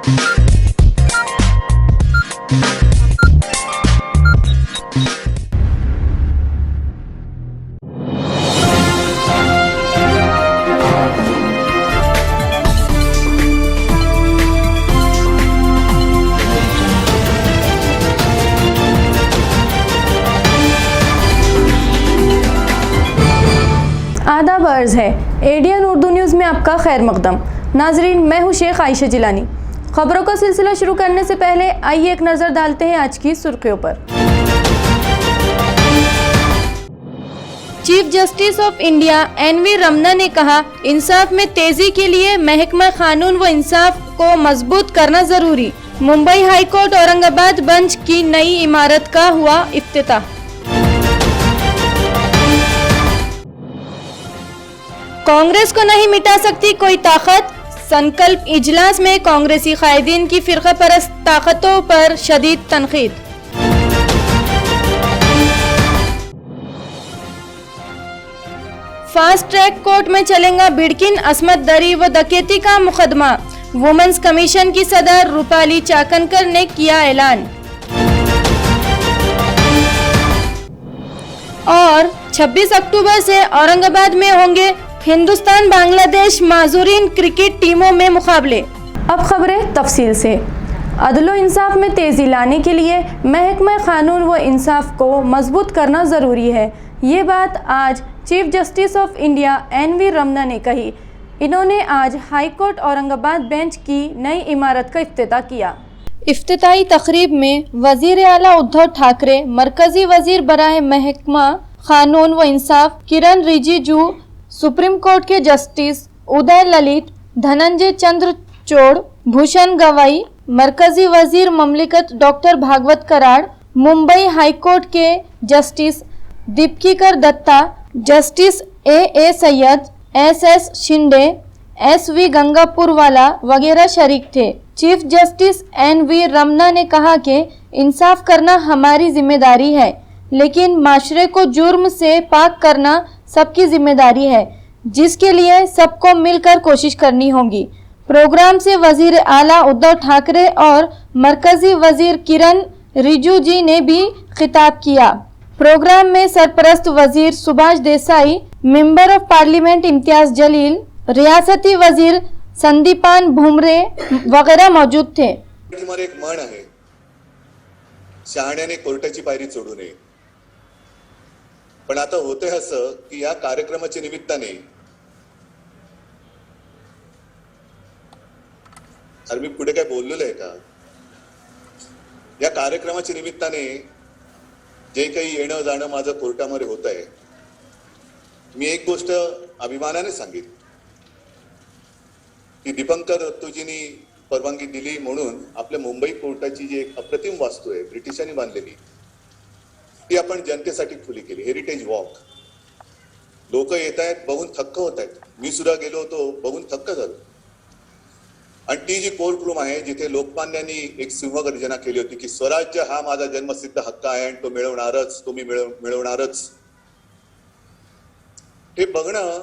आदाब अर्ज़ है एडियन उर्दू न्यूज़ में आपका खैर मकदम। नाजरीन, मैं हूँ शेख आयशा जिलानी। खबरों का सिलसिला शुरू करने से पहले आइए एक नज़र डालते हैं आज की सुर्खियों पर। Chief justice of India envy Ramana ने कहा, इंसाफ में तेजी के लिए महकमा कानून व इंसाफ को मजबूत करना जरूरी। Mumbai high court Aurangabad bench की नई इमारत का हुआ इफ्तिताह। कांग्रेस को नहीं मिटा सकती कोई ताकत, संकल्प इजलास में कांग्रेसी कायदीन की फिरका परस्त ताकतों पर शदीद तनकीद। फास्ट ट्रैक कोर्ट में चलेगा बिडकिन असमत दरी व डकैती का मुकदमा। वुमेन्स कमीशन की सदर रूपाली चाकनकर ने किया ऐलान। और 26 अक्टूबर से औरंगाबाद में होंगे हिंदुस्तान बांग्लादेश माजूरीन क्रिकेट टीमों में मुकाबले। अब खबरें तफसील से। अदलो इंसाफ में तेज़ी लाने के लिए महकमा कानून व इंसाफ को मजबूत करना ज़रूरी है। ये बात आज Chief justice of India envy Ramana ने कही। इन्होंने आज हाई कोर्ट औरंगाबाद बेंच की नई इमारत का इफ्तिताह किया। इफ्तिताही तकरीब में वजीर आला उद्धव ठाकरे, मरकजी वजीर बराए महकमा कानून व इंसाफ किरण रिजिजू, सुप्रीम कोर्ट के जस्टिस उदय ललित, धनंजय चंद्रचूड़, भूषण गवाई, मरकजी वजीर ममलिकत doctor Bhagwat Karad, Mumbai high court के justice Dipankar Datta, justice A Syed, S Shinde, SV Gangapurwala वगैरह शरीक थे। चीफ जस्टिस एनवी रमन्ना ने कहा कि इंसाफ करना हमारी जिम्मेदारी है, लेकिन माशरे को जुर्म से पाक करना सबकी जिम्मेदारी है, जिसके लिए सबको मिलकर कोशिश करनी होगी। प्रोग्राम से वजीर आला उद्धव ठाकरे और मरकजी वजीर किरण रिजिजू ने भी खिताब किया। प्रोग्राम में सरपरस्त वजीर Subhash Desai, member of parliament Imtiaz Jaleel, रियासती वजीर संदीपान भुमरे वगैरह मौजूद थे। एक म्हण आहे, शहाण्याने कोर्टाची पायरी चढू नये। पण आता होते असं की या कार्यक्रमाच्या निमित्ताने अरे मी पुढे काय बोललेलं आहे का? या कार्यक्रमाच्या निमित्ताने जे काही येणं जाणं माझं कोर्टामध्ये होत आहे, मी एक गोष्ट अभिमानाने सांगितली की दीपंकर दत्तूजींनी परवानगी दिली म्हणून आपल्या मुंबई कोर्टाची जी एक अप्रतिम वास्तू आहे ब्रिटिशांनी बांधलेली, ती आपण जनतेसाठी खुली केली। Heritage walk. लोक येत आहेत, बघून थक्क होत आहेत। मी सुद्धा गेलो होतो, बघून थक्क झालो। आणि ती जी कोर्ट रूम आहे जिथे लोकमान्यांनी एक सिंहगर्जना केली होती की स्वराज्य हा माझा जन्मसिद्ध हक्क आहे आणि तो मिळवणारच, तुम्ही मिळवणारच, हे बघणं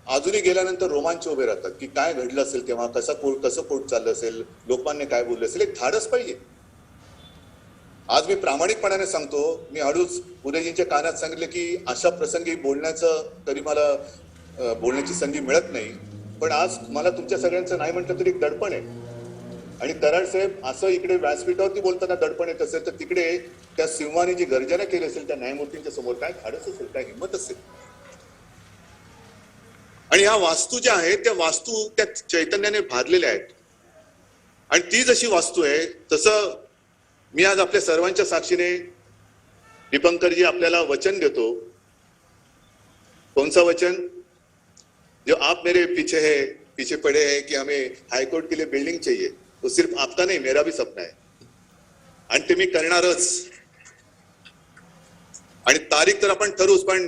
अजूनही गेल्यानंतर रोमांच उभे राहतात की काय घडलं असेल तेव्हा, कसं कोर्ट चाललं असेल, लोकमान्य काय बोलले असेल। एक धाडस पाहिजे। आज मी प्रामाणिकपणाने सांगतो, मी हळूच उदयजींच्या कानात सांगितले की अशा प्रसंगी बोलण्याचं तरी मला बोलण्याची संधी मिळत नाही, पण आज मला तुमच्या सगळ्यांचं नाही म्हटलं तरी एक दडपण आहे। आणि कराड साहेब असं इकडे व्यासपीठावरती बोलताना दडपण येत असेल, तर तिकडे त्या सिंहाने जी गर्जना केली असेल त्या न्यायमूर्तींच्या समोर काय धाडस असेल, काय हिंमत असेल। आणि ह्या वास्तू ज्या आहेत त्या वास्तू त्या चैतन्याने भारलेल्या आहेत। आणि ती जशी वास्तू आहे तसं मी आज आपल्या सर्वांच्या साक्षीने दीपंकरजी आपल्याला वचन देतो। कौन सा वचन? जो आप मेरे पीछे पड़े हैं कि हमें हाईकोर्ट के लिए बिल्डिंग चाहिए, वो सिर्फ आपका नहीं मेरा भी सपना है आणि ते मी करणारच। आणि तारीख तर आपण ठरवूच, पण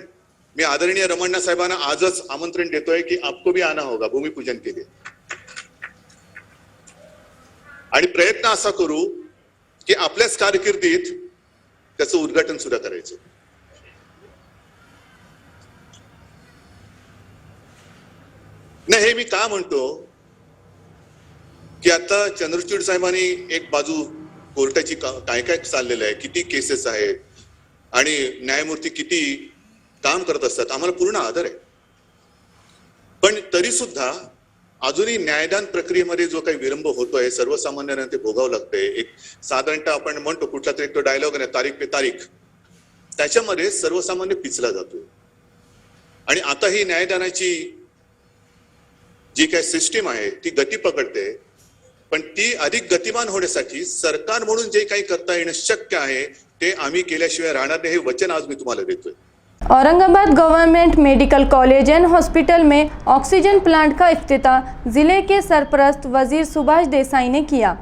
मी आदरणीय रमण्णा साहेबांना आजच आमंत्रण देतोय की आपको भी आना होगा भूमिपूजन के लिए। आणि प्रयत्न असा करू की आपल्याच कारकिर्दीत त्याचं उद्घाटन सुद्धा करायचं। नाही, हे मी का म्हणतो, की आता चंद्रचूड साहेबांनी एक बाजू कोर्टाची काय काय चाललेलं आहे, किती केसेस आहेत आणि न्यायमूर्ती किती काम करत असतात, आम्हाला पूर्ण आदर आहे. पण तरी सुद्धा अजूनही न्यायदान प्रक्रियेमध्ये जो काही विलंब होतोय, सर्वसामान्यांना ते भोगावं लागतंय. एक साधारणतः आपण म्हणतो कुठला तरी तो डायलॉग आहे, तारीख पे तारीख, त्याच्यामध्ये सर्वसामान्य पिचला जातोय. आणि आता ही न्यायदानाची जी काही सिस्टीम आहे ती गती पकडते, पण ती अधिक गतिमान होण्यासाठी सरकार म्हणून जे काही करता येणं शक्य आहे ते आम्ही केल्याशिवाय राहणार नाही, हे वचन आज मी तुम्हाला देतोय. Aurangabad government medical college end hospital में ऑक्सीजन प्लांट का इफ्तिताह जिले के सरपरस्त वजीर सुभाष देसाई ने किया.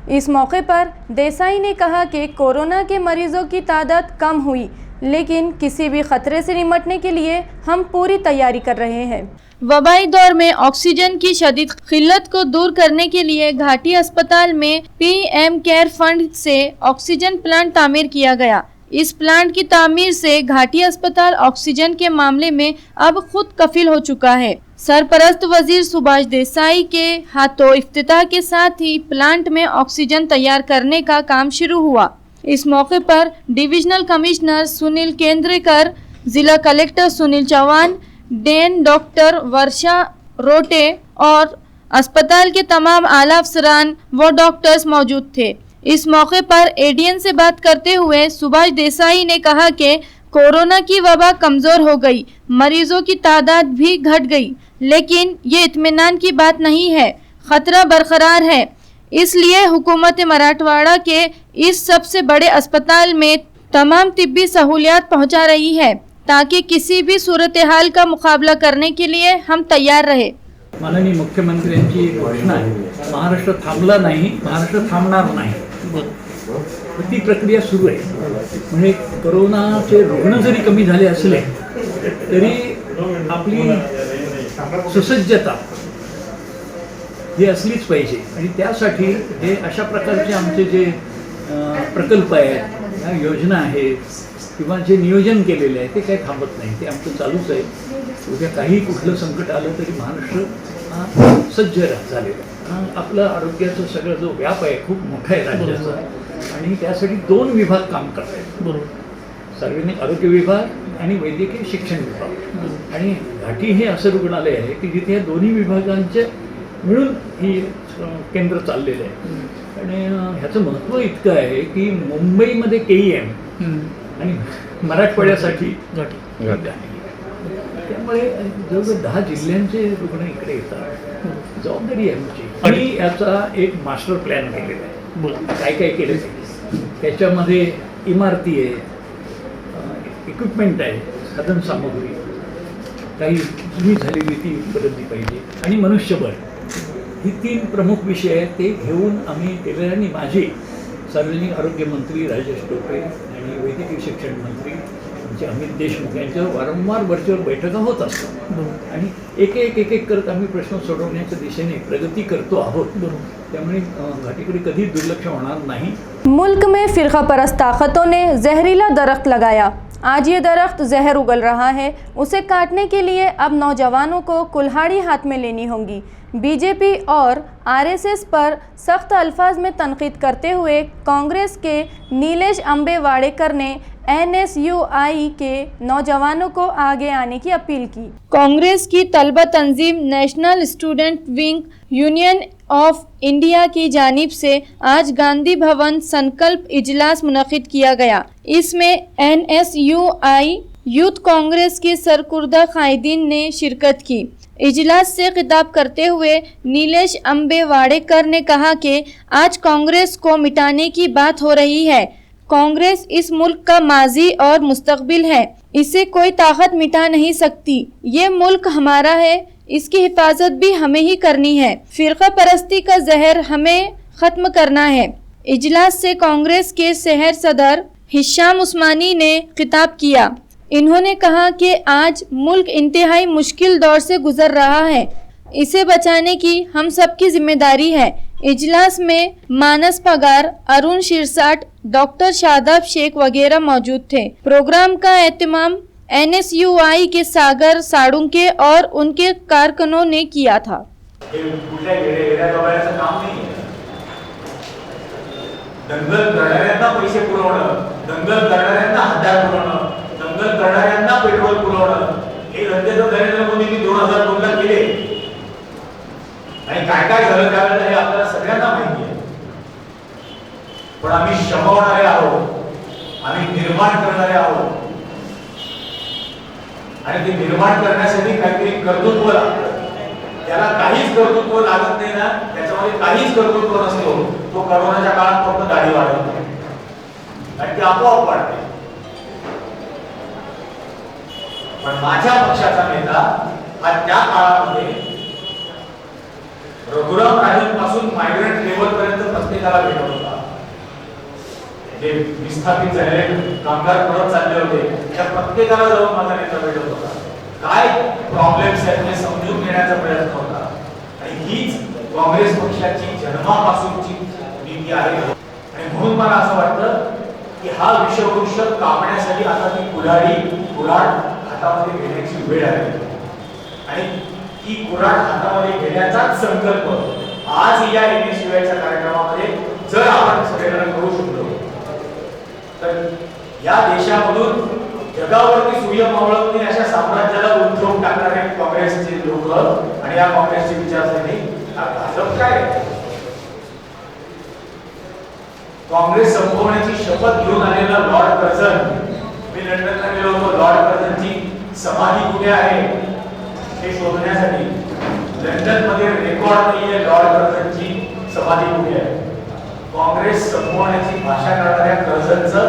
इस मौके पर देसाई ने कहा कि कोरोना के मरीजों की तादाद कम हुई, लेकिन किसी भी खतरे से निपटने के लिए हम पूरी तैयारी कर रहे हैं. वबाई दौर में ऑक्सीजन की शदीद किल्लत को दूर करने के लिए घाटी अस्पताल में PM केयर फंड से ऑक्सीजन प्लांट तामीर किया गया. इस प्लांट की तामीर से घाटी अस्पताल ऑक्सीजन के मामले में अब खुद कफील हो चुका है. सरपरस्त वजीर सुभाष देसाई के हाथों इफ्तिताह के साथ ही प्लांट में ऑक्सीजन तैयार करने का काम शुरू हुआ. इस मौके पर डिविजनल कमिश्नर सुनील केंद्रेकर, जिला collector Sunil Chavan, dean doctor Varsha Rote और अस्पताल के तमाम आला अफसरान व डॉक्टर्स मौजूद थे. इस मौके पर ADN से बात करते हुए सुभाष देसाई ने कहा कि कोरोना की वबा कमज़ोर हो गई, मरीजों की तादाद भी घट गई, लेकिन ये इत्मीनान की बात नहीं है, खतरा बरकरार है. इसलिए हुकूमत मराठवाड़ा के इस सबसे बड़े अस्पताल में तमाम तिब्बी सहूलियात पहुंचा रही है, ताकि किसी भी सूरत हाल का मुकाबला करने के लिए हम तैयार रहे. माननीय मुख्यमंत्र्यांची घोषणा आहे, महाराष्ट्र थांबला नाही, महाराष्ट्र थांबणार नाही. ती प्रक्रिया सुरू आहे. म्हणजे कोरोनाचे रुग्ण जरी कमी झाले असले तरी आपली सुसज्जता ही असलीच पाहिजे. आणि त्यासाठी हे अशा प्रकारचे आमचे जे प्रकल्प आहेत, योजना आहेत किंवा जे नियोजन केलेले आहे ते काही थांबत नाही, ते आमचं चालूच आहे. उद्या काही कुठलं संकट आलं तरी महाराष्ट्र सज्ज झालेलं आहे. आपलं आरोग्याचं सगळं जो व्याप आहे खूप मोठा आहे राज्याचा, आणि त्यासाठी 2 विभाग काम करत आहेत. बरोबर, सार्वजनिक आरोग्य विभाग आणि वैद्यकीय शिक्षण विभाग. आणि घाटी हे असं रुग्णालय आहे की जिथे या दोन्ही विभागांचे मिळून ही केंद्र चाललेलं आहे. आणि ह्याचं महत्त्व इतकं आहे की मुंबईमध्ये KEM आणि मराठवाड्यासाठी घाटी. त्यामुळे जवळजवळ 10 जिल्ह्यांचे रुग्ण इकडे येतात. जबाबदारी आहे आमची. आणि याचा एक मास्टर प्लॅन केलेला आहे. काय काय केलं त्याच्यामध्ये इमारती आहे, इक्विपमेंट आहे, साधन सामग्री, काही जुनी झालेली ती उपलब्धी पाहिजे, आणि मनुष्यबळ. ही 3 प्रमुख विषय आहेत. ते घेऊन आम्ही केलेलं. आणि माझे सार्वजनिक आरोग्य मंत्री राजेश टोपे आणि वैद्यकीय शिक्षण मंत्री अमित देशमुख यांच्यावर वारंवार वर्चुअल बैठका होत असतात. आणि एक एक करत आम्ही प्रश्न सोडवण्याच्या दिशेने प्रगती करतो आहोत. त्यामुळे घाटीकडे कधी दुर्लक्ष होणार नाही. मुल्क में फिरका परस्त ताकतों ने जहरीला दरख्त लगाया. आज ये दरख्त जहर उगल रहा है. उसे काटने के लिए अब नौजवानों को कुल्हाड़ी हाथ में लेनी होगी. बीजेपी और RSS पर सख्त अल्फाज में तनकीद करते हुए कांग्रेस के नीलेश अंबेवाडेकर ने NSUI के नौजवानों को आगे आने की अपील की. कांग्रेस की तलबा तंजीम national student wing union of India की जानिब से आज गांधी भवन संकल्प इजलास मुनक़िद किया गया. इसमें NSUI यूथ कांग्रेस के सरकुर्दा कायदीन ने शिरकत की. इजलास से खिताब करते हुए नीलेश अंबेवाडेकर ने कहा कि आज कांग्रेस को मिटाने की बात हो रही है. कांग्रेस इस मुल्क का माजी और मुस्तकबिल है. इसे कोई ताकत मिटा नहीं सकती. ये मुल्क हमारा है, इसकी हिफाजत भी हमें ही करनी है. फिरका परस्ती का जहर हमें ख़त्म करना है. इजलास से कांग्रेस के शहर सदर हिशाम उस्मानी ने खिताब किया. इन्होंने कहा कि आज मुल्क इंतहाई मुश्किल दौर से गुजर रहा है. इसे बचाने की हम सबकी जिम्मेदारी है. इजलास में मानस पगार, अरुण शिरसाट, डॉक्टर शादाब शेख वगैरह मौजूद थे. प्रोग्राम का एहतमाम NSUI के सागर साड़ुंके और उनके कारकुनों ने किया था. कुठल्या काम नाही. दंगल करणाऱ्यांना पैसे पुरवणं, दंगल करणाऱ्यांना हत्यार पुरवणं, दंगल करणाऱ्यांना पेट्रोल पुरवणं, हे धंदे तर नरेंद्र मोदींनी 2002 ला केले. आणि काय काय झालं त्यावेळेला हे आपल्याला सगळ्यांना माहिती आहे. पण आम्ही शमवणारे आहोत, आम्ही निर्माण करणारे आहोत. आणि ते निर्माण करण्यासाठी काहीतरी कर्तृत्व लागतं. त्याला काहीच कर्तृत्व लागत नाही ना, त्याच्यामध्ये काहीच कर्तृत्व नसतो. तो करोनाच्या काळात फक्त दाढी वाढवतो आणि ती आपोआप वाढते. पण माझ्या पक्षाचा नेता हा त्या काळामध्ये रघुराम राजनपासून मायग्रंट लेवल पर्यंत प्रत्येकाला भेटत होता. जे विस्थापित झालेले कामगार परत चालले होते त्या प्रत्येकाला जाऊन माझा नेता भेटत होता. काय प्रॉब्लेम्स आहेत हे समजून घेण्याचा प्रयत्न होता. आणि हीच काँग्रेस पक्षाची जन्मापासूनची नीती आहे. आणि म्हणून मला असं वाटतं की हा विषवृक्ष कापण्यासाठी आता ती कुऱ्हाड हातामध्ये घेण्याची वेळ आहे. आणि ती कुऱ्हाड हातामध्ये घेण्याचाच संकल्प आज या NSUIच्या कार्यक्रमामध्ये जर आपण सगळेजण करू शकलो तर या देशामधून जगावरती सूर्य मावळत नाही अशा साम्राज्याला उद्धवून टाकणारे काँग्रेसचे लोक आणि या काँग्रेसची विचारसरणी भाजप काय काँग्रेस संपवण्याची शपथ घेऊन आलेला लॉर्ड कर्झन, मी लंडनला गेलो होतो, लॉर्ड कर्झनची समाधी कुठे आहे हे शोधण्यासाठी. लंडन मध्ये रेकॉर्ड नाहीये लॉर्ड कर्झनची समाधी कुठे आहे. काँग्रेस संपवण्याची भाषा करणाऱ्या कर्झनचं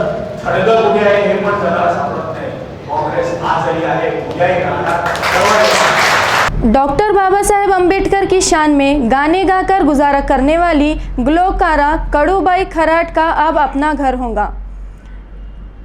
थडगं कुठे आहे हे पण जगाला सापडत नाही. काँग्रेस आजही आहे, उद्याही राहणार. डॉक्टर बाबा साहेब अम्बेडकर की शान में गाने गाकर गुजारा करने वाली ग्लोकारा कड़ूबाई खराट का अब अपना घर होगा.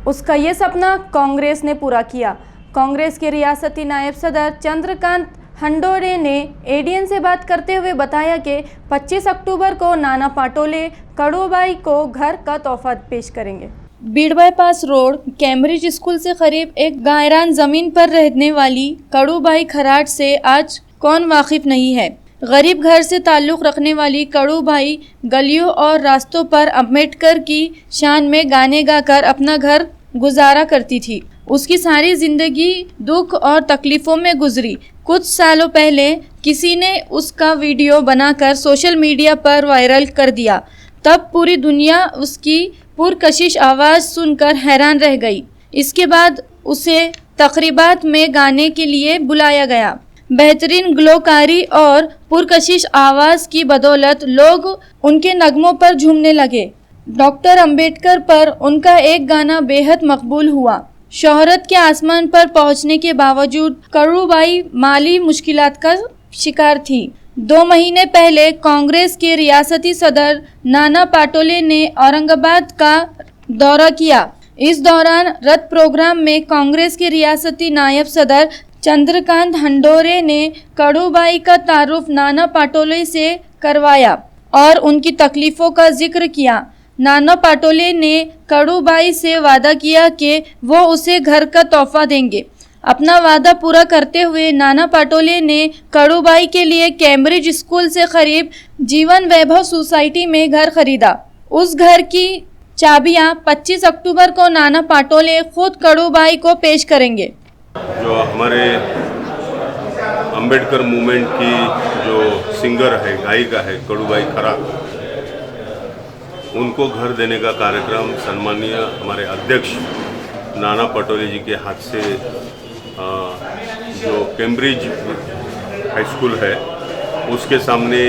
उसका ये सपना कांग्रेस ने पूरा किया. कांग्रेस के रियासती नायब सदर चंद्रकांत हंडोरे ने एडीएन से बात करते हुए बताया कि 25 अक्टूबर को नाना पाटोले कड़ूबाई को घर का तोहफा पेश करेंगे. Beed bypass road Cambridge school से करीब एक गायरान ज़मीन पर रहने वाली कड़ूबाई खराट से आज कौन वाकिफ़ नहीं है. गरीब घर से ताल्लुक़ रखने वाली कड़ूबाई गलियों और रास्तों पर अम्बेडकर की शान में गाने गाकर अपना घर गुजारा करती थी. उसकी सारी ज़िंदगी दुख और तकलीफ़ों में गुजरी. कुछ सालों पहले किसी ने उसका वीडियो बनाकर सोशल मीडिया पर वायरल कर दिया. तब पूरी दुनिया उसकी पुरकशिश आवाज़ सुनकर हैरान रह गई. इसके बाद उसे तकरीबात में गाने के लिए बुलाया गया. बेहतरीन ग्लोकारी और पुरकशिश आवाज़ की बदौलत लोग उनके नगमों पर झूमने लगे. डॉक्टर अंबेडकर पर उनका एक गाना बेहद मकबूल हुआ. शोहरत के आसमान पर पहुंचने के बावजूद कड़ूबाई माली मुश्किलात का शिकार थी. 2 महीने पहले कांग्रेस के रियासती सदर नाना पाटोले ने औरंगाबाद का दौरा किया. इस दौरान रथ प्रोग्राम में कांग्रेस के रियासती नायब सदर चंद्रकांत हंडोरे ने कड़ूबाई का तारुफ नाना पाटोले से करवाया और उनकी तकलीफ़ों का जिक्र किया. नाना पाटोले ने कड़ूबाई से वादा किया कि वो उसे घर का तोहफा देंगे. अपना वादा पूरा करते हुए नाना पाटोले ने कड़ूबाई के लिए कैम्ब्रिज स्कूल से करीब जीवन वैभव सोसाइटी में घर खरीदा. उस घर की चाबियां 25 अक्टूबर को नाना पाटोले खुद कड़ूबाई को पेश करेंगे. जो हमारे अंबेडकर मूवमेंट की जो सिंगर है, गायिका है कड़ूबाई खराट, उनको घर देने का कार्यक्रम सम्मानीय हमारे अध्यक्ष नाना पटोले जी के हाथ से जो कैम्ब्रिज हाई स्कूल है उसके सामने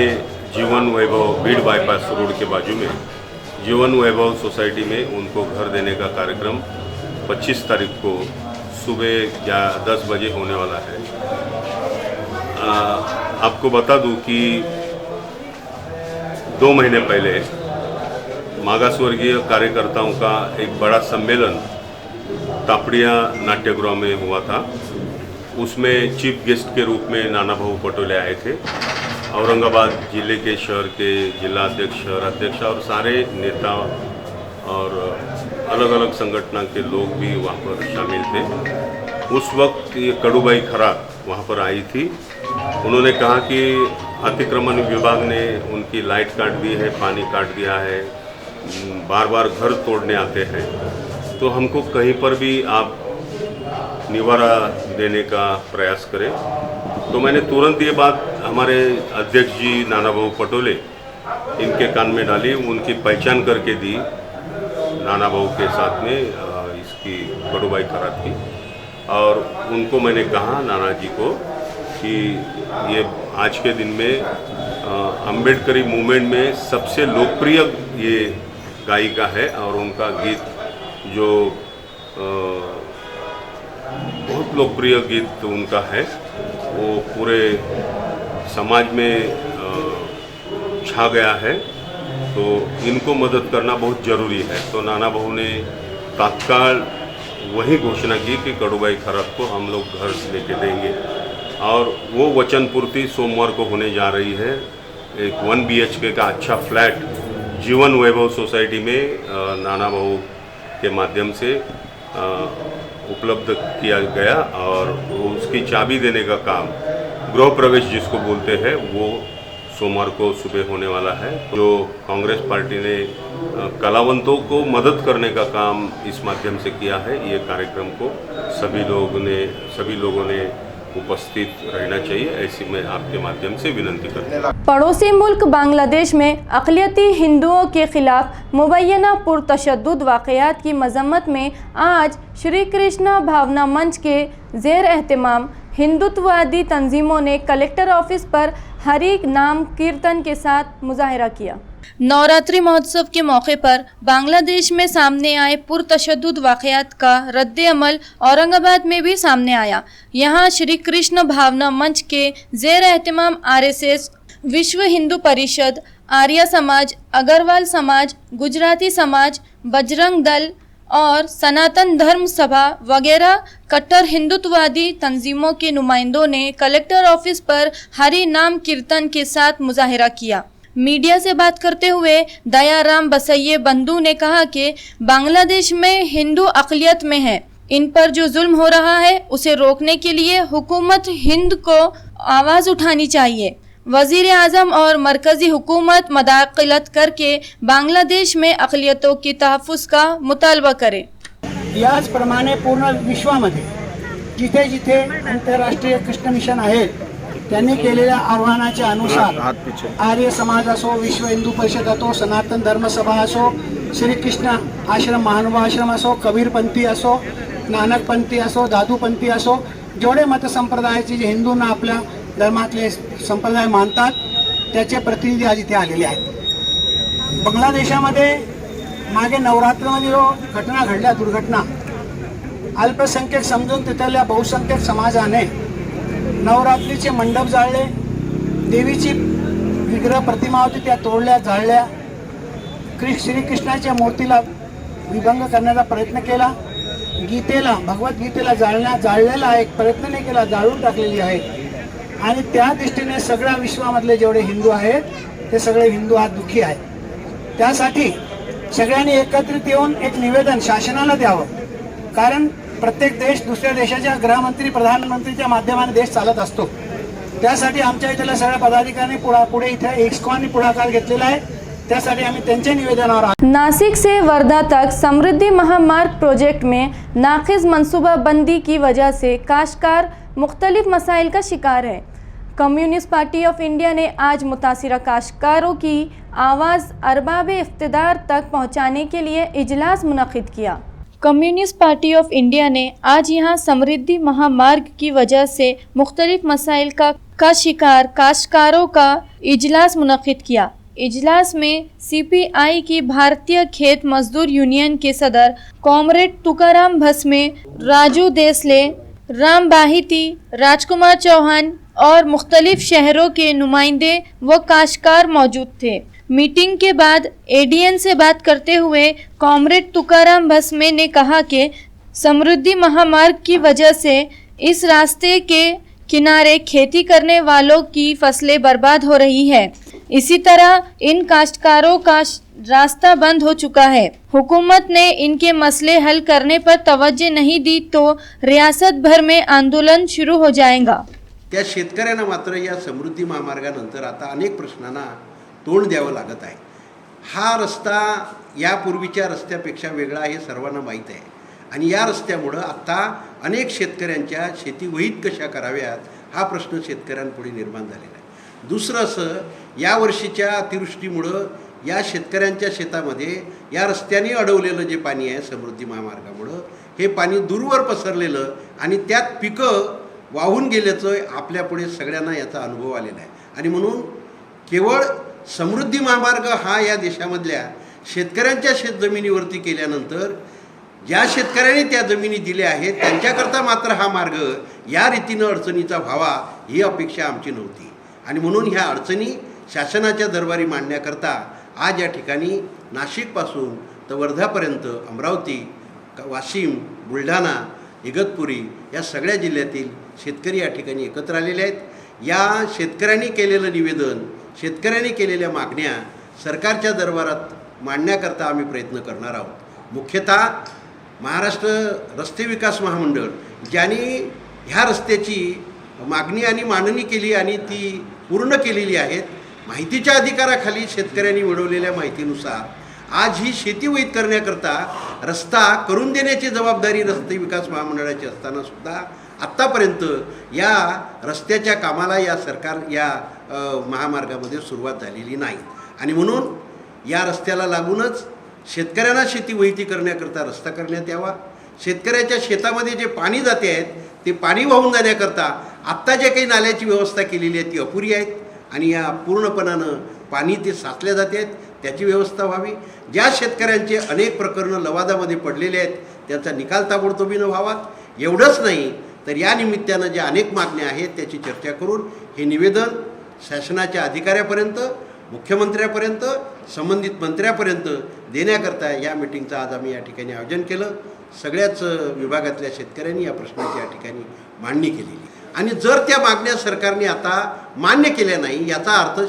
जीवन वैभव बीड़ बाईपास रोड के बाजू में जीवन वैभव सोसाइटी में उनको घर देने का कार्यक्रम 25 तारीख को सुबह 10 बजे होने वाला है. आपको बता दूं कि 2 महीने पहले मागासवर्गीय कार्यकर्ताओं का एक बड़ा सम्मेलन तापड़िया नाट्यगृह में हुआ था. उसमें चीफ गेस्ट के रूप में नाना भाऊ पटोले आए थे. औरंगाबाद जिले के शहर के जिला अध्यक्ष, शहर अध्यक्ष और सारे नेता और अलग अलग संगठन के लोग भी वहाँ पर शामिल थे. उस वक्त ये कड़ूबाई खराट वहाँ पर आई थी. उन्होंने कहा कि अतिक्रमण विभाग ने उनकी लाइट काट दी है, पानी काट दिया है, बार बार घर तोड़ने आते हैं, तो हमको कहीं पर भी आप निवारा देने का प्रयास करें। तो मैंने तुरंत ये बात हमारे अध्यक्ष जी नाना भाऊ पटोले इनके कान में डाली, उनकी पहचान करके दी नाना भाऊ के साथ में इसकी कड़ूबाई खराब की, और उनको मैंने कहा नाना जी को कि ये आज के दिन में अम्बेडकरी मूवमेंट में सबसे लोकप्रिय ये गायिका है, और उनका गीत जो बहुत लोकप्रिय गीत उनका है वो पूरे समाज में छा गया है, तो इनको मदद करना बहुत ज़रूरी है। तो नाना बहू ने तत्काल वही घोषणा की कि कड़ूबाई खराब को हम लोग घर से लेके देंगे, और वो वचन पूर्ति सोमवार को होने जा रही है। एक 1 BHK का अच्छा फ्लैट जीवन वैभव सोसाइटी में नाना बहू के माध्यम से उपलब्ध किया गया, और उसकी चाबी देने का काम गृह प्रवेश जिसको बोलते हैं वो सोमवार को सुबह होने वाला है। जो कांग्रेस पार्टी ने कलावंतों को मदद करने का काम इस माध्यम से किया है, ये कार्यक्रम को सभी लोगों ने उपस्थित रहना चाहिए, ऐसी मैं आपके माध्यम से विनती करता हूँ। पड़ोसी मुल्क बांग्लादेश में अक़लियती हिंदुओं के खिलाफ मुबैना पुरतशद्दुद वाक़यात की मज़म्मत में आज श्री कृष्णा भावना मंच के ज़ेर एहतमाम हिंदुत्ववादी तंजीमों ने कलेक्टर ऑफिस पर हरि नाम कीर्तन के साथ मुजाहरा किया। नवरात्रि महोत्सव के मौके पर बांग्लादेश में सामने आए पुरतशद्दुद वाक़यात का रद्द अमल औरंगाबाद में भी सामने आया। यहाँ श्री कृष्ण भावना मंच के ज़ेर एहतमाम RSS, विश्व हिंदू परिषद, आर्य समाज, अग्रवाल समाज, गुजराती समाज, बजरंग दल और सनातन धर्म सभा वगैरह कट्टर हिंदुत्ववादी तंजीमों के नुमाइंदों ने कलेक्टर ऑफिस पर हरि नाम कीर्तन के साथ मुजाहरा किया। मीडिया से बात करते हुए दयाराम बसैये बंधु ने कहा कि बांग्लादेश में हिंदू अक़लियत में है, इन पर जो जुल्म हो रहा है उसे रोकने के लिए हुकूमत हिंद को आवाज़ उठानी चाहिए। वज़ीर आज़म और मरकज़ी हुकूमत मदाखलत करके बांग्लादेश में अक़लियतों की तहफ़्फ़ुज़ का मुतालबा करे। याचप्रमाणे पूर्ण विश्वामध्ये जिथे जिथे आंतरराष्ट्रीय कृष्ण मिशन आहेत त्यांनी केलेल्या आव्हानाच्या अनुसार आर्य समाज असो, विश्व हिंदू परिषद असो, सनातन धर्म सभा असो, श्रीकृष्ण आश्रम महानुभाव आश्रम असो, कबीरपंथी असो, नानकपंथी असो, दादूपंथी असो, जेवढे मत संप्रदायाचे जे हिंदूंना आपल्या धर्मातले संप्रदाय मानतात त्याचे प्रतिनिधी आज इथे आलेले आहेत। बांगलादेशामध्ये मागे नवरात्रमध्ये जो घटना घडल्या, दुर्घटना, अल्पसंख्याक समजून तिथल्या बहुसंख्याक समाजाने नवरात्रीचे मंडप जाळले, देवीची विग्रह प्रतिमा होती त्या तोडल्या, जाळल्या, श्रीकृष्णाच्या मूर्तीला विभंग करण्याचा प्रयत्न केला, गीतेला, भगवद्गीतेला जाळलेला एक प्रयत्न नाही केला, जाळून टाकलेली आहे। आणि त्या दृष्टीने सगळ्या विश्वामधले जेवढे हिंदू आहेत ते सगळे हिंदू आज दुःखी आहेत। त्यासाठी सगळ्यांनी एकत्रित येऊन एक निवेदन शासनाला द्यावं, कारण प्रत्येक देश दुसऱ्या देशाच्या गृहमंत्री प्रधानमंत्रीच्या माध्यमाने देश चालत असतो। त्यासाठी आमच्या इथल्या सगळ्या पदाधिकाऱ्यांनी पुढे इथे इस्कॉनने पुढाकार घेतलेला आहे, त्यासाठी आम्ही त्यांच्या निवेदनावर। नासिक से वर्धा तक समृद्धि महामार्ग प्रोजेक्ट में नाक़िस मनसूबाबंदी की वजह से काश्तकार मुख्तलिफ मसाइल का शिकार है। कम्युनिस्ट पार्टी ऑफ इंडिया ने आज मुतासिरा काश्तकारों की आवाज़ अरबाब इक़्तिदार तक पहुँचाने के लिए इजलास मुनक़िद किया। कम्युनिस्ट पार्टी ऑफ इंडिया ने आज यहाँ समृद्धि महामार्ग की वजह से मुख्तलिफ मसाइल का शिकार काश्तकारों का इजलास मुनक़िद किया। इजलास में CPI की भारतीय खेत मजदूर यूनियन के सदर कॉमरेड तुकाराम भस्मे, राजू देसले, राम बाहिती, राजकुमार चौहान और मुख्तलिफ शहरों के नुमाइंदे व काश्तकार मौजूद थे। मीटिंग के बाद ADN से बात करते हुए कॉमरेड तुकाराम भस्मे ने कहा कि समृद्धि महामार्ग की वजह से इस रास्ते के किनारे खेती करने वालों की फसलें बर्बाद हो रही है। इसी तरह इन काश्तकारों का रास्ता बंद हो चुका है। हुकूमत ने इनके मसले हल करने पर तवज्जो नहीं दी तो रियासत भर में आंदोलन शुरू हो जाएगा। त्या शेतकऱ्यांना मात्र या समृद्धी महामार्गानंतर आता अनेक प्रश्नांना तोंड द्यावं लागत आहे। हा रस्ता यापूर्वीच्या रस्त्यापेक्षा वेगळा हे सर्वांना माहीत आहे आणि या रस्त्यामुळं आत्ता अनेक शेतकऱ्यांच्या शेती वहीत कशा कराव्यात हा प्रश्न शेतकऱ्यांपुढे निर्माण झालेला आहे. दुसरं असं, यावर्षीच्या अतिवृष्टीमुळं या शेतकऱ्यांच्या शेतामध्ये या रस्त्याने अडवलेलं जे पाणी आहे समृद्धी महामार्गामुळं हे पाणी दूरवर पसरलेलं आणि त्यात पिकं वाहून गेल्याचं आपल्यापुढे सगळ्यांना याचा अनुभव आलेला आहे. आणि म्हणून केवळ समृद्धी महामार्ग हा या देशामधल्या शेतकऱ्यांच्या शेतजमिनीवरती केल्यानंतर ज्या शेतकऱ्यांनी त्या जमिनी दिल्या आहेत त्यांच्याकरता मात्र हा मार्ग या रीतीनं अडचणीचा व्हावा ही अपेक्षा आमची नव्हती. आणि म्हणून ह्या अडचणी शासनाच्या दरबारी मांडण्याकरता आज या ठिकाणी नाशिकपासून तर वर्धापर्यंत अमरावती, वाशिम, बुलढाणा, इगतपुरी या सगळ्या जिल्ह्यातील शेतकरी या ठिकाणी एकत्र आलेले आहेत. या शेतकऱ्यांनी केलेलं निवेदन, शेतकऱ्यांनी केलेल्या मागण्या सरकारच्या दरबारात मांडण्याकरता आम्ही प्रयत्न करणार आहोत. मुख्यतः महाराष्ट्र रस्ते विकास महामंडळ ज्यांनी ह्या रस्त्याची मागणी आणि मांडणी केली आणि ती पूर्ण केलेली आहेत, माहितीच्या अधिकाराखाली शेतकऱ्यांनी मिळवलेल्या माहितीनुसार आज ही शेती वहीत करण्याकरता रस्ता करून देण्याची जबाबदारी रस्ते विकास महामंडळाची असतानासुद्धा आत्तापर्यंत या रस्त्याच्या कामाला या महामार्गामध्ये सुरुवात झालेली नाही. आणि म्हणून या रस्त्याला लागूनच शेतकऱ्यांना शेती वहीती करण्याकरता रस्ता करण्यात यावा. शेतकऱ्याच्या शेतामध्ये जे पाणी जाते आहेत ते पाणी वाहून जाण्याकरता आत्ता जे काही नाल्याची व्यवस्था केलेली आहे ती अपुरी आहेत आणि या पूर्णपणानं पाणी ते साचल्या जाते आहेत त्याची व्यवस्था व्हावी. ज्या शेतकऱ्यांचे अनेक प्रकरणं लवादामध्ये पडलेले आहेत त्याचा निकाल ताबडतोबीनं व्हावा. एवढंच नाही तर या निमित्तानं ज्या अनेक मागण्या आहेत त्याची चर्चा करून हे निवेदन शासनाच्या अधिकाऱ्यापर्यंत, मुख्यमंत्र्यापर्यंत, संबंधित मंत्र्यापर्यंत देण्याकरता या मिटिंगचं आज आम्ही या ठिकाणी आयोजन केलं. सगळ्याच विभागातल्या शेतकऱ्यांनी या प्रश्नाची या ठिकाणी मांडणी केलेली आणि जर त्या मागण्या सरकारने आता मान्य केल्या नाही याचा अर्थ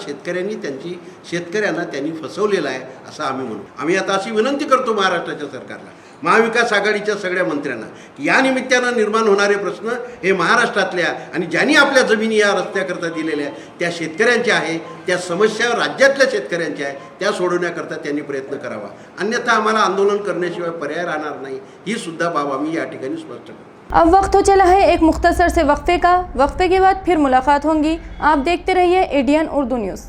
शेतकऱ्यांना त्यांनी फसवलेला आहे असं आम्ही म्हणू. आम्ही आता अशी विनंती करतो महाराष्ट्राच्या सरकारला, महाविकास आघाडीच्या सगळ्या मंत्र्यांना की या निमित्तानं निर्माण होणारे प्रश्न हे महाराष्ट्रातल्या आणि ज्यांनी आपल्या जमिनी या रस्त्याकरता दिलेल्या त्या शेतकऱ्यांच्या आहे, त्या समस्या राज्यातल्या शेतकऱ्यांच्या आहे त्या सोडवण्याकरता त्यांनी प्रयत्न करावा. अन्यथा आम्हाला आंदोलन करण्याशिवाय पर्याय राहणार नाही ही सुद्धा बाब आम्ही या ठिकाणी स्पष्ट करतो. अब वक्त हो चला है एक मुख्तसर से वक्फे का. वक्फे के बाद फिर मुलाकात होंगी. आप देखते रहिए एडीएन उर्दू न्यूज़.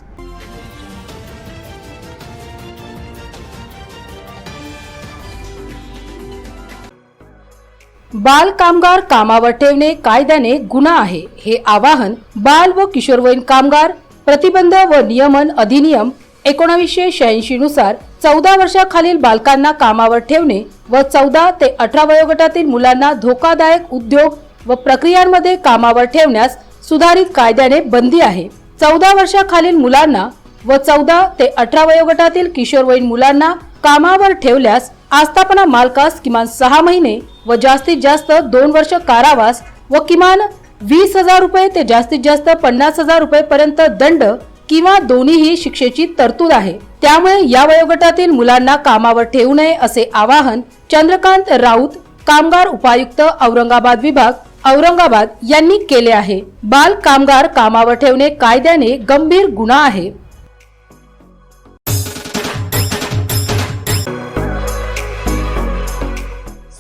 बाल कामगार कामावर ठेवणे कायद्याने गुन्हा आहे हे आवाहन बाल व किशोरवयीन कामगार प्रतिबंध व नियमन अधिनियम 1986 नुसार 14 वर्षाखालील बालकांना कामावर ठेवणे व 14 ते 18 वयोगटातील मुलांना धोकादायक उद्योग व प्रक्रियांमध्ये कामावर ठेवण्यास सुधारित कायद्याने बंदी आहे. 14 वर्षाखालील मुलांना व 14 ते 18 वयोगटातील किशोरवयीन मुलांना कामावर ठेवल्यास आस्थापना मालकास किमान 6 महिने व जास्तीत जास्त 2 वर्ष कारावास व किमान 20,000 रुपये ते जास्तीत जास्त 50,000 रुपये पर्यंत दंड किंवा दोन्हीही शिक्षेची तरतूद आहे. त्यामुळे या वयोगटातील मुलांना कामावर ठेवू नये असे आवाहन चंद्रकांत राऊत, कामगार उपायुक्त औरंगाबाद विभाग, औरंगाबाद यांनी केले आहे. बाल कामगार कामावर ठेवणे कायद्याने गंभीर गुन्हा आहे.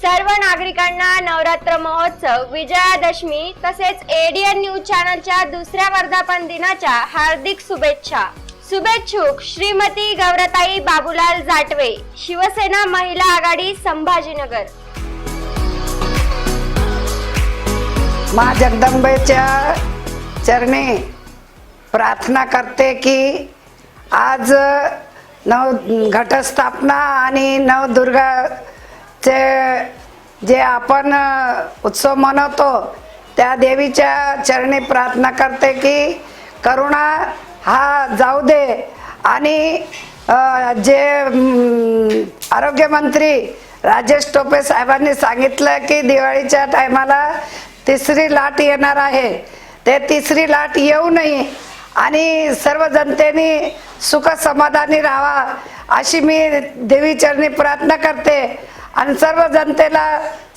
सर्व नागरिकांना नवरात्र महोत्सव, विजयादशमी तसेच एडीएन न्यूज चॅनलच्या दुसऱ्या वर्धापन दिनाच्या हार्दिक शुभेच्छा. शुभेच्छुक श्रीमती गौरताई बाबूलाल जाटवे, शिवसेना महिला आघाडी, संभाजीनगर. माँ जगदंबेच्या चरणी प्रार्थना करते की आज घटस्थापना आणि नवदुर्गाचे जे आपण उत्सव मनवतो त्या देवीच्या चरणी प्रार्थना करते की करुणा हा जाऊ दे आणि जे आरोग्यमंत्री राजेश टोपे साहेबांनी सांगितलं की दिवाळीच्या टायमाला तिसरी लाट येणार आहे, ते तिसरी लाट येऊ नये आणि सर्व जनतेने सुख समाधानी राहावा अशी मी देवीचरणी प्रार्थना करते. आणि सर्व जनतेला,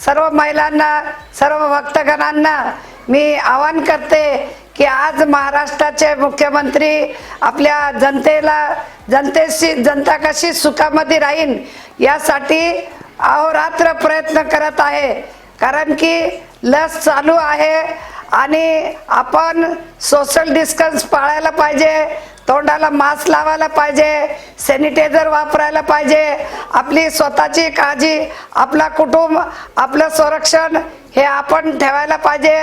सर्व महिलांना, सर्व भक्तगणांना मी आवाहन करते की आज महाराष्ट्राचे मुख्यमंत्री आपल्या जनता कशी सुखामध्ये राहील यासाठी अहोरात्र प्रयत्न करत आहे. कारण की लस चालू आहे आणि आपण सोशल डिस्टन्स पाळायला पाहिजे, तोंडाला मास्क लावायला पाहिजे, सॅनिटायझर वापरायला पाहिजे, आपली स्वतःची काळजी, आपला कुटुंब, आपलं संरक्षण हे आपण ठेवायला पाहिजे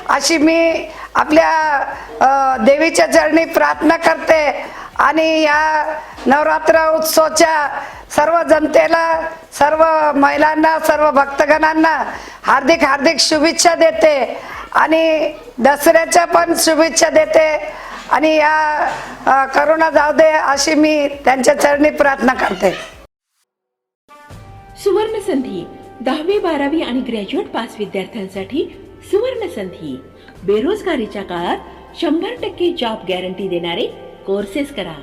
अशी मी आपल्या देवीच्या चरणी प्रार्थना करते. आणि या नवरात्र उत्सवाच्या सर्व जनतेला, सर्व महिलांना, सर्व भक्तगणांना हार्दिक हार्दिक शुभेच्छा देते आणि दसऱ्याच्या पण शुभेच्छा देते. आणि या करोना जाऊ दे अशी मी त्यांच्या चरणी प्रार्थना करते. सुवर्ण संधी 10वी 12वी आणि ग्रॅज्युएट पास विद्यार्थ्यांसाठी सुवर्ण संधी. बेरोजगारीच्या काळात 100% जॉब गॅरंटी देणारे कोर्सेस करा.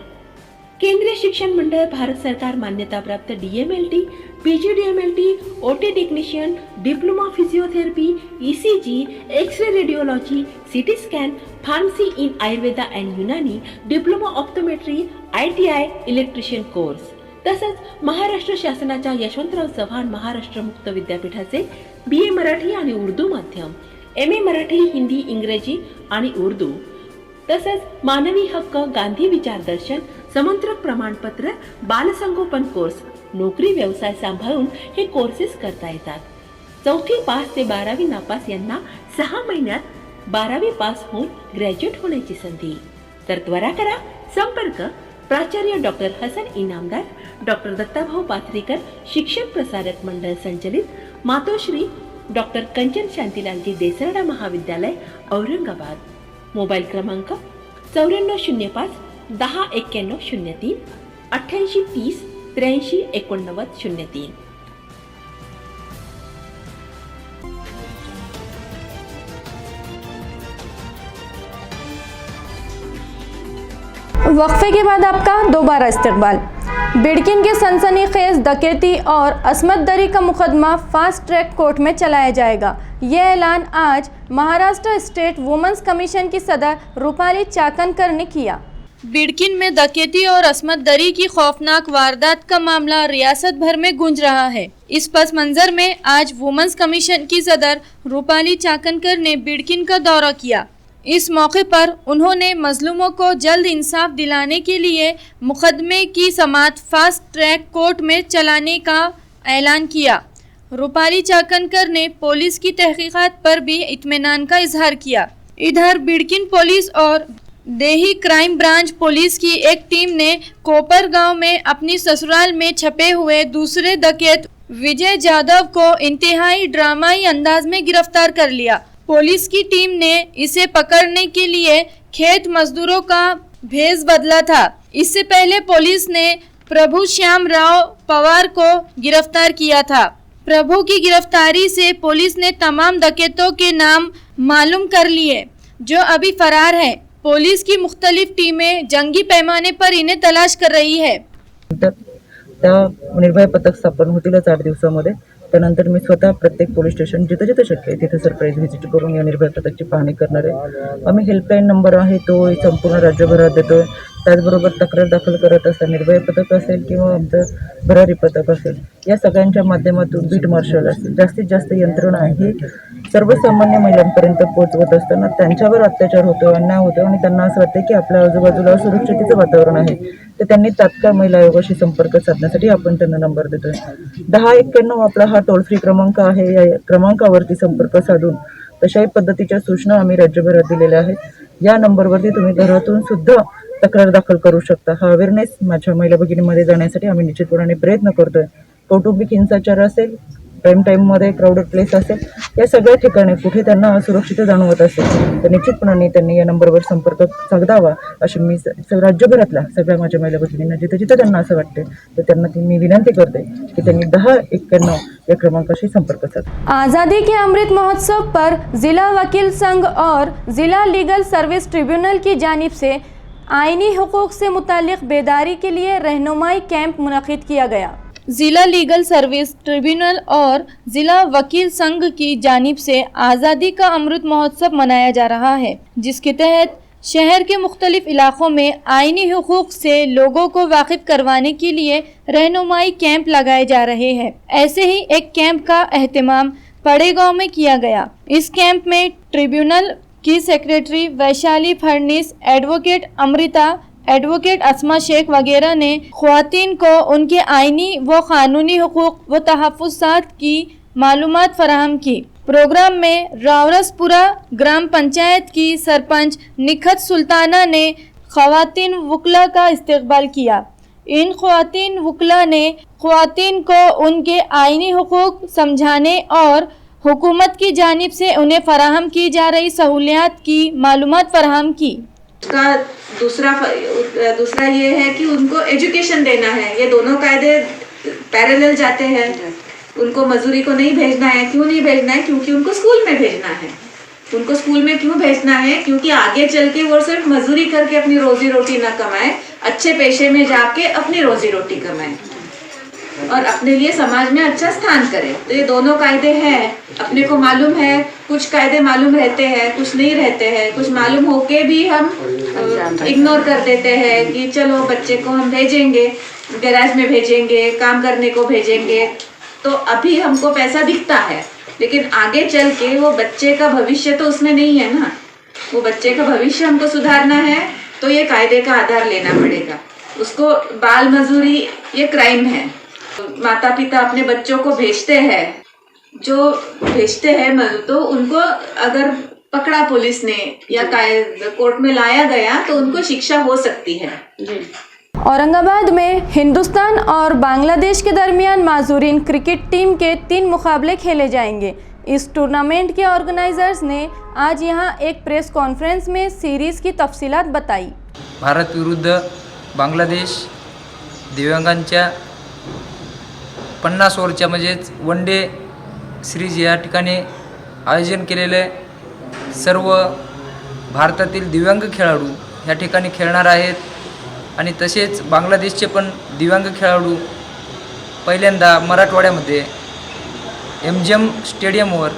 केंद्रीय शिक्षण मंडळ, भारत सरकार मान्यताप्राप्त DMLT, PGDMLT, OT technician, diploma physiotherapy, ECG, x ray radiology, CT scan, pharmacy in Ayurveda and Unani, diploma optometry, ITI, electrician course. तसंच महाराष्ट्र शासनाच्या यशवंतराव चव्हाण महाराष्ट्र मुक्त विद्यापीठाचे BA मराठी आणि उर्दू माध्यम, MA मराठी, हिंदी, इंग्रजी आणि उर्दू, तसंच मानवी हक्क, गांधी विचार दर्शन, समंत्रक प्रमाणपत्र, बालसंगोपन कोर्स, नोकरी व्यवसाय सांभाळून हे कोर्सेस करता येतात. 4थी पास ते 12वी नापास यांना 6 महिन्यात 12वी पास होऊन ग्रॅज्युएट होण्याची संधी. तर त्वरा करा. संपर्क प्राचार्य डॉक्टर हसन इनामदार, डॉक्टर दत्ताभाऊ पाथरीकर, शिक्षण प्रसारक मंडळ संचलित, मातोश्री डॉक्टर कंचन शांतीलालजी देसरडा महाविद्यालय, औरंगाबाद. मोबाईल क्रमांक 9405 10 91 03 88 30 83 89 03. वक्फे के बाद आपका दोबारा इस्तकबाल। बिडकिन के सनसनीखेज डकैती और असमत दरी का मुकदमा फास्ट ट्रैक कोर्ट में चलाया जाएगा। यह ऐलान आज महाराष्ट्र स्टेट वुमेन्स कमीशन की सदर रूपाली चाकणकर ने किया। बिडकिन में डकैती और असमत दरी की खौफनाक वारदात का मामला रियासत भर में गूंज रहा है। इस पस मंजर में आज वुमेन्स कमीशन की सदर रूपाली चाकणकर ने बिडकिन का दौरा किया। इस मौके पर उन्होंने मजलूमों को जल्द इंसाफ दिलाने के लिए मुकदमे की समाअत फास्ट ट्रैक कोर्ट में चलाने का ऐलान किया। रूपाली चाकणकर ने पुलिस की तहकीकात पर भी इत्मीनान का इजहार किया। इधर बिडकिन पुलिस और देही क्राइम ब्रांच पुलिस की एक टीम ने कोपर गांव में अपनी ससुराल में छपे हुए दूसरे डकैत विजय जाधव को इंतहाई ड्रामाई अंदाज में गिरफ्तार कर लिया। पुलिस की टीम ने इसे पकड़ने के लिए खेत मजदूरों का भेष बदला था। इससे पहले पुलिस ने प्रभु श्याम राव पवार को गिरफ्तार किया था। प्रभु की गिरफ्तारी से पुलिस ने तमाम डकैतों के नाम मालूम कर लिए जो अभी फरार है। पुलिस की मुख्तलिफ टीमें जंगी पैमाने पर इन्हें तलाश कर रही है। त्या निर्भय पथक स्थापन होतीलच 8 दिवसामध्ये। त्यानंतर मी स्वतः प्रत्येक पोलीस स्टेशन जिथे जिथे शक्य आहे तिथे सरप्राईज व्हिजिट करून या निर्भय पथकची पाहणी करणार आहे। आम्ही हेल्पलाईन नंबर आहे तो संपूर्ण राज्यभरात देतोय। त्याचबरोबर तक्रार दाखल करत असताना निर्भय पथक असेल किंवा आमचं भरारी पथक असेल या सगळ्यांच्या माध्यमातून बीट मार्शल असेल जास्तीत जास्त यंत्रणा आहे सर्वसामान्य महिलांपर्यंत पोहोचवत असताना त्यांच्यावर अत्याचार होतो, अन्याय होतो आणि त्यांना असं वाटतं की आपल्या आजूबाजूला सुरक्षितेचं वातावरण आहे तर त्यांनी तात्काळ महिला आयोगाशी संपर्क साधण्यासाठी आपण त्यांना नंबर देतोय। 1091 आपला हा टोल फ्री क्रमांक आहे। या क्रमांकावरती संपर्क साधून तशाही पद्धतीच्या सूचना आम्ही राज्यभरात दिलेल्या आहेत। या नंबरवरती तुम्ही घरातून सुद्धा तक्रार दाखल करू शकता। हा अवेअरनेस माझ्या महिला भगिनीमध्ये जाण्यासाठी आम्ही निश्चितपणे प्रयत्न करतोय। कौटुंबिक हिंसाचार असेल, टाइम टाईममध्ये क्राऊडेड प्लेस असेल, या सगळ्या ठिकाणी कुठे त्यांना असुरक्षित जाणवत असेल तर निश्चितपणे त्यांनी या नंबरवर संपर्क साधावा अशी मी राज्यभरातल्या सगळ्या माझ्या महिला भगिनींना जिथे जिथे त्यांना असं वाटते तर त्यांना मी विनंती करते की त्यांनी 1091 या क्रमांकाशी संपर्क साधा। आज़ादी के अमृत महोत्सव पर जिला वकील संघ और जिला लीगल सर्विस ट्रिब्यूनल की जानिब से आईनी हुकूक से मुताल्लिक बेदारी के लिए रहनुमाई कैंप मुनक़िद किया गया। जिला लीगल सर्विस ट्रिब्यूनल और जिला वकील संघ की जानिब से आज़ादी का अमृत महोत्सव मनाया जा रहा है, जिसके तहत शहर के मुख्तलिफ इलाकों में आईनी हुकूक से लोगों को वाकिफ करवाने के लिए रहनुमाई कैंप लगाए जा रहे हैं। ऐसे ही एक कैंप का एहतमाम पड़ेगांव में किया गया। इस कैंप में ट्रिब्यूनल की secretary Vaishali Phadnis, advocate Amrita, advocate Asma Shaikh वगैरह ने ख्वातीन को उनके आईनी व कानूनी हुकूक व तहफ़्फ़ुज़ात की मालूमात फराहम की। प्रोग्राम में रावरसपुरा ग्राम पंचायत की सरपंच निखत सुल्ताना ने ख्वातीन वकला का इस्तकबाल किया। इन ख्वातीन वकला ने ख्वातीन को उनके आईनी हुकूक समझाने और हुकूमत की जानिब से उन्हें फराहम की जा रही सहूलियात की मालूमात फराहम की। का दूसरा ये है कि उनको एजुकेशन देना है। ये दोनों कायदे पैरेलल जाते हैं। उनको मजदूरी को नहीं भेजना है। क्यों नहीं भेजना है? क्योंकि उनको स्कूल में भेजना है। उनको स्कूल में क्यों भेजना है? क्योंकि आगे चल के वो सिर्फ मजदूरी करके अपनी रोजी रोटी ना कमाए, अच्छे पेशे में जाके अपनी रोजी रोटी कमाए और अपने लिए समाज में अच्छा स्थान करे। तो ये दोनों कायदे हैं, अपने को मालूम है। कुछ कायदे मालूम रहते हैं, कुछ नहीं रहते हैं। कुछ मालूम होके भी हम इग्नोर कर देते हैं कि चलो बच्चे को हम भेजेंगे, गैराज में भेजेंगे, काम करने को भेजेंगे, तो अभी हमको पैसा दिखता है, लेकिन आगे चल के वो बच्चे का भविष्य तो उसमें नहीं है ना। वो बच्चे का भविष्य हमको सुधारना है तो ये कायदे का आधार लेना पड़ेगा। उसको बाल मजदूरी ये क्राइम है। माता पिता अपने बच्चों को भेजते हैं, जो भेजते हैं तो उनको अगर पकड़ा पुलिस ने या कोर्ट में लाया गया तो उनको शिक्षा हो सकती है। औरंगाबाद में हिंदुस्तान और बांग्लादेश के दरमियान माजूरीन क्रिकेट टीम के 3 मुकाबले खेले जाएंगे। इस टूर्नामेंट के ऑर्गेनाइजर्स ने आज यहां एक प्रेस कॉन्फ्रेंस में सीरीज की तफसीलात बताई। भारत विरुद्ध बांगलादेश दिव्यांगांच्या 50 ओव्हरच्या म्हणजेच वन डे सिरीज या ठिकाणी आयोजन केलेले सर्व भारतातील दिव्यांग खेळाडू या ठिकाणी खेळणार आहेत आणि तसेच बांगलादेशचे पण दिव्यांग खेळाडू पहिल्यांदा मराठवाड्यामध्ये MGM स्टेडियमवर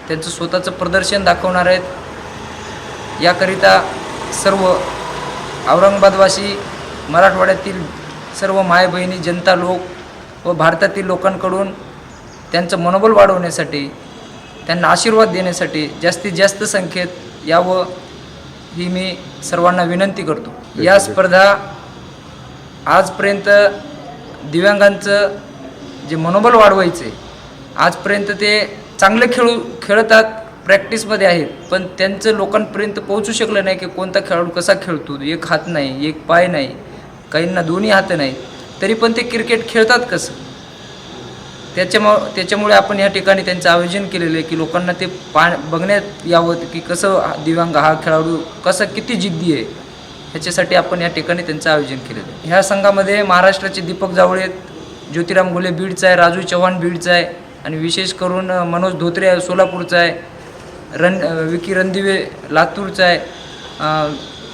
त्यांचं स्वतःचं प्रदर्शन दाखवणार आहेत। याकरिता सर्व औरंगाबादवासी, मराठवाड्यातील सर्व माय बहिणी, जनता लोक व भारतातील लोकांकडून त्यांचं मनोबल वाढवण्यासाठी, त्यांना आशीर्वाद देण्यासाठी जास्तीत जास्त संख्येत यावं ही मी सर्वांना विनंती करतो। या स्पर्धा आजपर्यंत दिव्यांगांचं जे मनोबल वाढवायचे, आजपर्यंत ते चांगले खेळतात, प्रॅक्टिसमध्ये आहेत, पण त्यांचं लोकांपर्यंत पोहोचू शकलं नाही की कोणता खेळाडू कसा खेळतो। एक हात नाही, एक पाय नाही, काहींना दोन्ही हात नाही, तरी पण ते क्रिकेट खेळतात कसं। त्याच्यामुळे आपण या ठिकाणी त्यांचं आयोजन केलेलं आहे की लोकांना ते बघण्यात यावं की कसं दिव्यांग हा खेळाडू कसा किती जिद्दी आहे, ह्याच्यासाठी आपण या ठिकाणी त्यांचं आयोजन केलेलं आहे। ह्या संघामध्ये महाराष्ट्राचे दीपक जावळे, ज्योतिराम गुले बीडचा आहे, राजू चव्हाण बीडचा आहे आणि विशेष करून मनोज धोत्रे सोलापूरचा आहे, विकी रणदिवे लातूरचा आहे,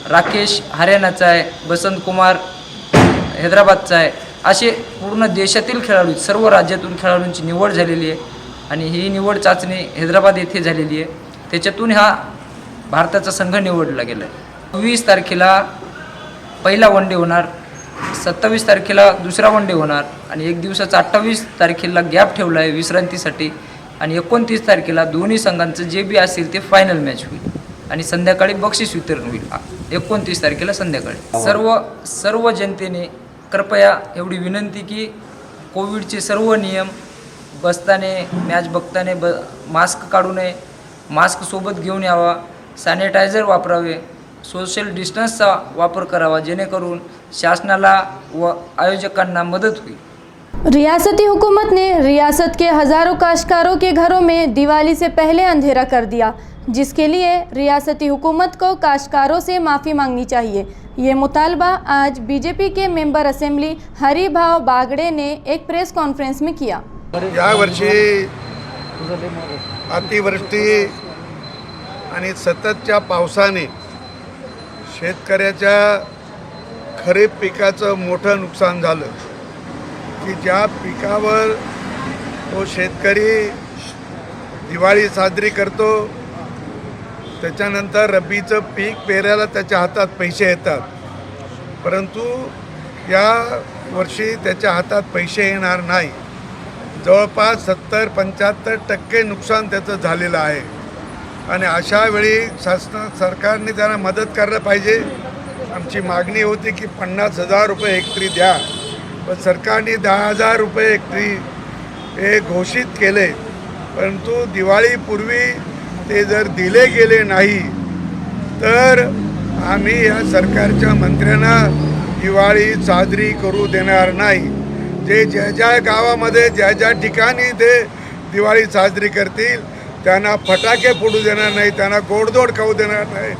राकेश हरियाणाचा आहे, बसंत कुमार हैदराबादचा आहे। असे पूर्ण देशातील खेळाडू, सर्व राज्यातून खेळाडूंची निवड झालेली आहे आणि ही निवड चाचणी हैदराबाद येथे झालेली आहे। त्याच्यातून हा भारताचा संघ निवडला गेला आहे। 20 तारखेला पहिला वन डे होणार, 27 तारखेला दुसरा वन डे होणार आणि एक दिवसाचा 28 तारखेला गॅप ठेवला आहे विश्रांतीसाठी आणि 29 तारखेला दोन्ही संघांचं जे बी असेल ते फायनल मॅच होईल आणि संध्याकाळी बक्षीस वितरण होईल 29 तारखेला संध्याकाळी। सर्व जनतेने कृपया एवढी विनंती की कोविडचे सर्व नियम बसताना, मॅच बघताना मास्क काढू नये, मास्क सोबत घेऊन यावा, सॅनिटायझर वापरावे, सोशल डिस्टन्सचा वापर करावा, जेणेकरून शासनाला व आयोजकांना मदत होईल। रियासती हुकूमत ने रियासत के हज़ारों काश्तकारों के घरों में दिवाली से पहले अंधेरा कर दिया, जिसके लिए रियासती हुकूमत को काश्तकारों से माफ़ी मांगनी चाहिए। ये मुतालबा आज बीजेपी के मेंबर असेंबली हरिभाव बागड़े ने एक प्रेस कॉन्फ्रेंस में किया। यावर्षी अतिवृष्टी आणि सततच्या पावसाने शेतकऱ्याच्या खरीप पिकाचं मोठं नुकसान झालं। की ज्या पिकावर तो शेतकरी दिवाळी साजरी करतो, त्याच्यानंतर रब्बीचं पीक पेरायला त्याच्या हातात पैसे येतात, परंतु या वर्षी त्याच्या हातात पैसे येणार नाही. जवळपास 70-75% नुकसान त्याचं झालेलं आहे. आणि अशा वेळी सरकारने त्यांना मदत करायला पाहिजे. आमची मागणी होती की 50,000 रुपये हेक्टरी द्या, पण सरकारने 10,000 रुपये हेक्टरी हे घोषित केले, परंतु दिवाळीपूर्वी ते जर दिले गेले नाही तर आम्ही या सरकारच्या मंत्र्यांना दिवाळी साजरी करू देणार नाही. जे ज्या ज्या गावामध्ये ज्या ज्या ठिकाणी ते दिवाळी साजरी करतील त्यांना फटाके फोडू देणार नाही, त्यांना गोडधोड खाऊ देणार नाही.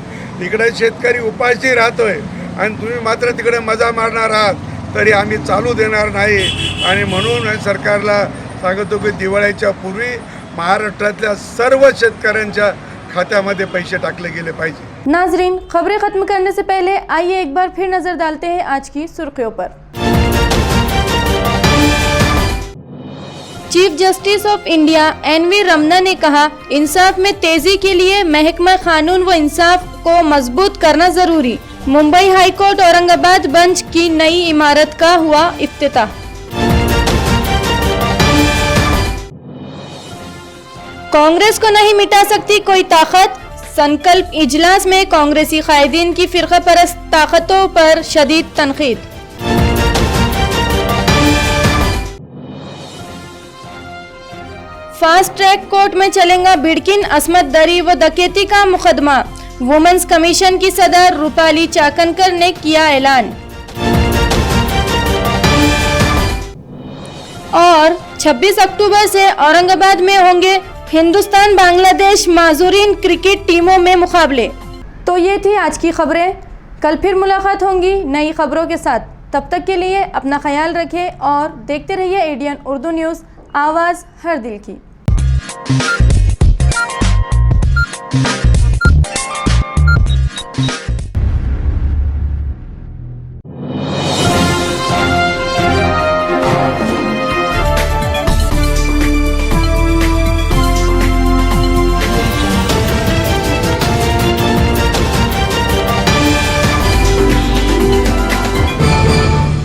इकडे शेतकरी उपाशी राहतोय आणि तुम्ही मात्र तिकडे मजा मारणार आहात, तरी आम्ही चालू देणार नाही. आणि म्हणून सरकारला सांगतो की दिवाळीच्या पूर्वी महाराष्ट्रातल्या सर्व शेतकऱ्यांच्या खात्यामध्ये पैसे टाकले गेले पाहिजे. नाजरीन, खबरें खत्म करने से पहले आइए एक बार फिर नजर डालते हैं आज की सुर्खियों पर। Chief justice of India NV. Ramana ने कहा, इंसाफ में तेजी के लिए महकमा कानून व इंसाफ को मजबूत करना जरूरी। मुंबई हाईकोर्ट औरंगाबाद बेंच की नई इमारत का हुआ इफ्तिताह। कांग्रेस को नहीं मिटा सकती कोई ताकत, संकल्प इजलास में कांग्रेसी कायदीन की फिरका परस्त ताकतों पर शदीद तनकीद। फास्ट ट्रैक कोर्ट में चलेगा बिडकिन अस्मत दरी व डकैती का मुकदमा। वुमेन्स कमीशन की सदर रूपाली चाकनकर ने किया ऐलान। और 26 अक्टूबर से औरंगाबाद में होंगे हिंदुस्तान बांग्लादेश माजूरीन क्रिकेट टीमों में मुकाबले। तो ये थी आज की खबरें। कल फिर मुलाकात होंगी नई खबरों के साथ। तब तक के लिए अपना ख्याल रखें और देखते रहिए एडीएन उर्दू न्यूज़, आवाज़ हर दिल की।